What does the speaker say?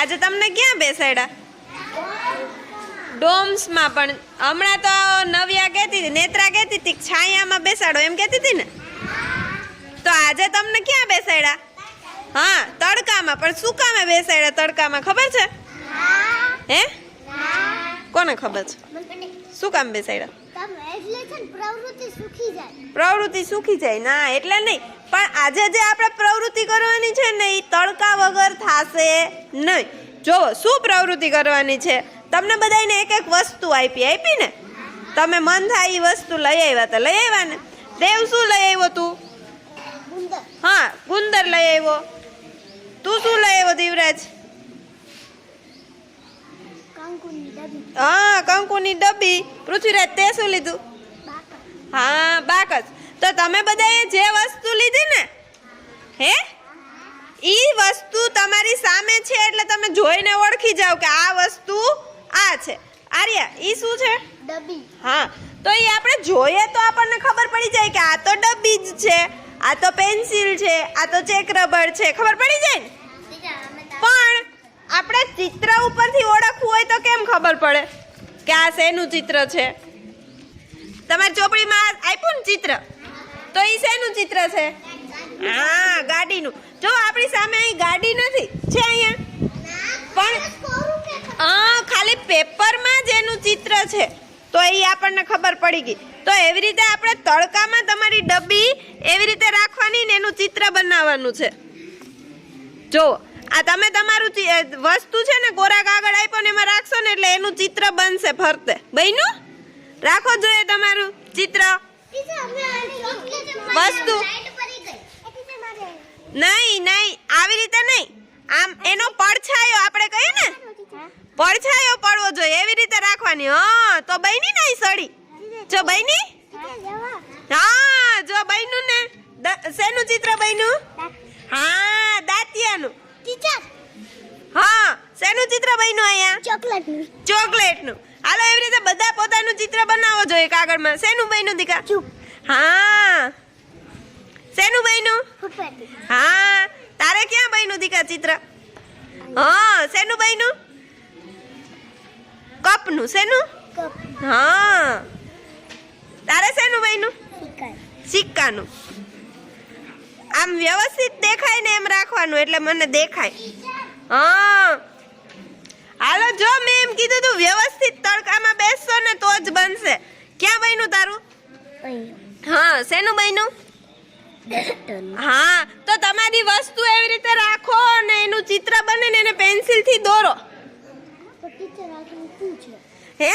આજે તમને ક્યાં બેસાડ્યા? ડોમ્સમાં. પણ હમણાં તો નવ્યા કહેતી હતી, નેત્રા કહેતી હતી છાયામાં બેસાડો એમ કહેતી હતી ને. તો આજે તમને ક્યાં બેસાડ્યા? હા, તડકામાં. પણ શું કામે બેસાડ્યા તડકામાં ખબર છે? હે, કોને ખબર છે શું કામ બેસાડ્યા? પ્રવૃત્તિ સુખી જાય ના એટલે નહીં, પણ આજે જે આપણે પ્રવૃત્તિ કરવાની છે ને એ તડકા વગર થશે નહીં. જોવો શું પ્રવૃત્તિ કરવાની છે. તમને બધાને એક એક વસ્તુ આપી ને, તમે મન થાય એ વસ્તુ લઈ આવ્યા તો લઈ આવ્યા ને. દેવ શું લઈ આવ્યો તું? હા, ગુંદર લઈ આવ્યો. તું શું લઈ આવ્યો દેવરાજ? હા, કંકુની ડબ્બી. પૃથ્વીરાજ તે શું લીધું? હા, બાકસ. તો તમે બધાએ જે વસ્તુ લીધી ને હે ઈ વસ્તુ તમારી સામે છે એટલે તમે જોઈને ઓળખી જાવ કે આ વસ્તુ આ છે. આર્યા ઈ શું છે? ડબ્બી. હા, તો ઈ આપણે જોઈએ તો આપણને ખબર પડી જાય કે આ તો ડબ્બી જ છે, આ તો પેન્સિલ છે, આ તો ચેક રબર છે, ખબર પડી જાય ને. પણ આપણે ચિત્ર ઉપરથી ઓળખવું હોય તો કેમ ખબર પડે કે આ શેનું ચિત્ર છે? તમારી ચોપડીમાં આપ્યું ને ચિત્ર, તો ઈ શેનું ચિત્ર છે? હા, ગાડીનું. જો આપણી સામે અહીં ગાડી નથી છે અહીંયા, પણ ખાલી પેપરમાં જ એનું ચિત્ર છે તો એ આપણને ખબર પડી ગઈ. તો એવી રીતે આપણે તડકામાં તમારી ડબ્બી એવી રીતે રાખવાની ને એનું ચિત્ર બનાવવાનું છે. જો આ તમે તમારું વસ્તુ છે ને કોરા કાગળ આપ્યો ને એમાં રાખશો ને એટલે એનું ચિત્ર બનશે ફરતે. બન્યું? રાખો જોઈએ તમારું ચિત્ર વસ્તુ. નહીં નહીં, આવી રીતે નહીં, આમ એનો પડછાયો આપણે કહીએ ને, પડછાયો પડવો જોઈએ એવી રીતે રાખવાની. હા, તો બની ને સડી. જો બની. હા, જો બન્યું ને. શેનું ચિત્ર બન્યું? હા, દાંતિયાનું. હા, શેનું ચિત્ર બન્યું અહીંયા? ચોકલેટનું. ચોકલેટનું. હાલો એવી રીતે બધા પોતાનું ચિત્ર બનાવવો જોઈએ કાગળમાં. શેનું બન્યું દીકા? હા, શેનું બન્યું? હા, તારે ક્યાં બન્યું દીકા ચિત્ર? હા, શેનું બન્યું? કપનું. શેનું? હા, તારે શેનું બન્યું? સિક્કાનું. આમ વ્યવસ્થિત દેખાય ને એમ રાખવાનું એટલે મને દેખાય. હા, હાલો જો મેં એમ કીધું તું વ્યવસ્થિત તડકામાં બેસશો ને તો જ બનશે. ક્યાં બન્યું તારું? હા, શેનું બન્યું? હા, તો તમારી વસ્તુ એવી રીતે રાખો ને એનું ચિત્ર બને ને એને પેન્સિલ થી દોરો. હે?